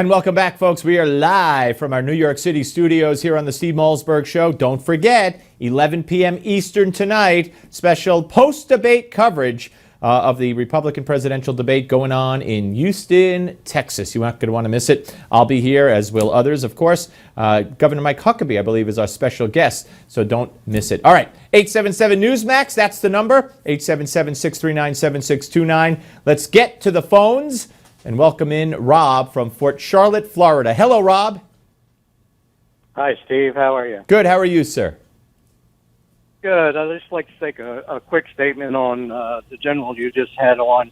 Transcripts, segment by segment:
And welcome back, folks. We are live from our New York City studios here on the Steve Malzberg Show. Don't forget, 11 p.m. Eastern tonight, special post-debate coverage of the Republican presidential debate going on in Houston, Texas. You're not going to want to miss it. I'll be here, as will others, of course. Governor Mike Huckabee, I believe, is our special guest, so don't miss it. All right, 877-NEWSMAX, that's the number, 877-639-7629. Let's get to the phones and welcome in Rob from Fort Charlotte, Florida. Hello, Rob. Hi, Steve. How are you? Good. How are you, sir? Good. I'd just like to take a quick statement on the general you just had on.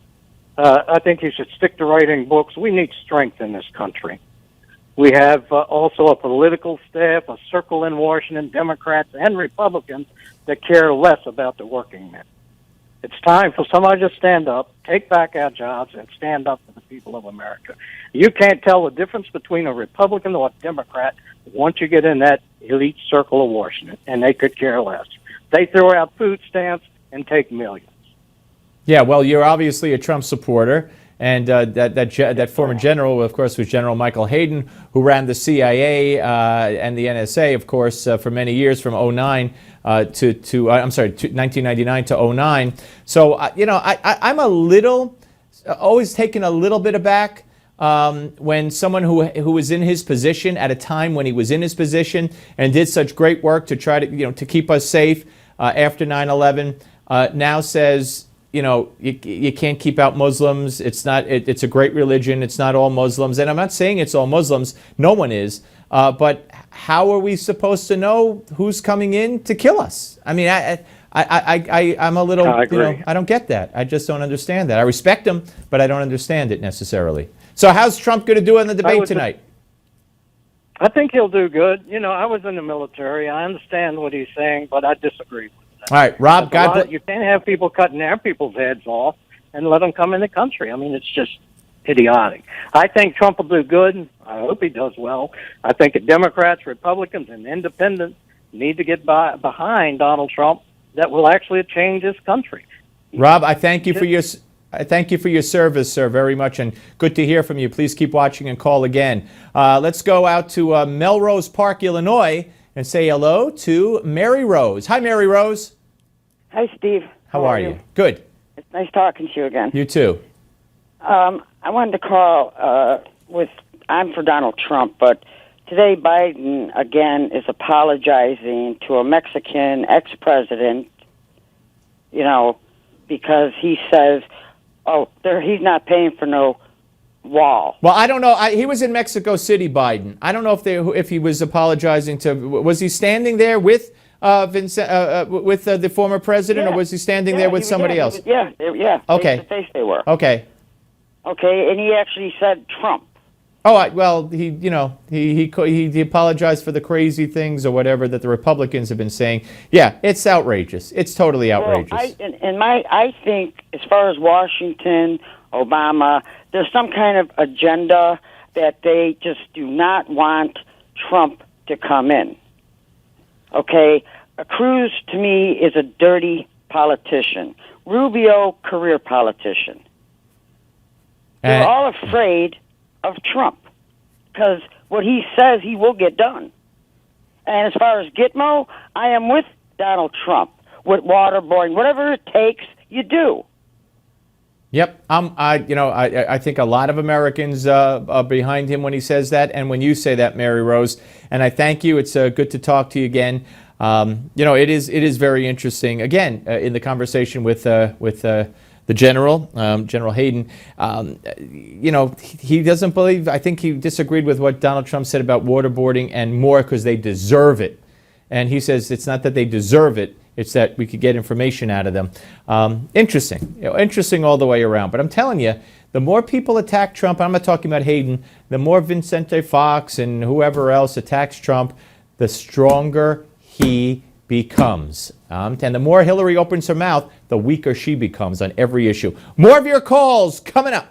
I think he should stick to writing books. We need strength in this country. We have also a political staff, a circle in Washington, Democrats and Republicans that care less about the working men. It's time for somebody to stand up, take back our jobs, and stand up for the people of America. You can't tell the difference between a Republican or a Democrat once you get in that elite circle of Washington, and they could care less. They throw out food stamps and take millions. Yeah, well, you're obviously a Trump supporter, and that former general, of course, was General Michael Hayden, who ran the CIA and the NSA, of course, for many years, from 1999 to 09. So, I'm a little, always taken a little bit aback when someone who was in his position at a time when he was in his position and did such great work to try to, to keep us safe after 9/11, now says, you can't keep out Muslims. It's a great religion. It's not all Muslims. And I'm not saying it's all Muslims. No one is. But how are we supposed to know who's coming in to kill us? I mean, I'm a little, I don't get that. I just don't understand that. I respect him, but I don't understand it necessarily. So how's Trump going to do in the debate tonight? I think he'll do good. I was in the military. I understand what he's saying, but I disagree with that. All right, Rob, you can't have people cutting their people's heads off and let them come in the country. I mean, it's just idiotic. I think Trump will do good. I hope he does well. I think the Democrats, Republicans, and Independents need to get behind Donald Trump. That will actually change this country. Rob, I thank you for your service, sir, very much, and good to hear from you. Please keep watching and call again. Let's go out to Melrose Park, Illinois, and say hello to Mary Rose. Hi, Mary Rose. Hi, Steve. How are you? Good. It's nice talking to you again. You too. I wanted to call I'm for Donald Trump, but today Biden, again, is apologizing to a Mexican ex-president, because he says, he's not paying for no wall. Well, I don't know. He was in Mexico City, Biden. I don't know if he was apologizing to. Was he standing there with the former president, or was he standing there with somebody else? Yeah. Okay. Face to face they were. Okay. Okay, and he actually said Trump. Oh, well, he apologized for the crazy things or whatever that the Republicans have been saying. Yeah, it's outrageous. It's totally outrageous. Well, I think as far as Washington, Obama, there's some kind of agenda that they just do not want Trump to come in. Okay? Cruz, to me, is a dirty politician. Rubio, career politician. They're all afraid of Trump because what he says he will get done. And as far as Gitmo, I am with Donald Trump with waterboarding. Whatever it takes, you do. Yep, I think a lot of Americans are behind him when he says that, and when you say that, Mary Rose. And I thank you. It's good to talk to you again. It is very interesting. Again, in the conversation with the general, General Hayden, he doesn't believe. I think he disagreed with what Donald Trump said about waterboarding and more because they deserve it. And he says it's not that they deserve it. It's that we could get information out of them. Interesting. Interesting all the way around. But I'm telling you, the more people attack Trump, I'm not talking about Hayden, the more Vicente Fox and whoever else attacks Trump, the stronger he becomes. And the more Hillary opens her mouth, the weaker she becomes on every issue. More of your calls coming up.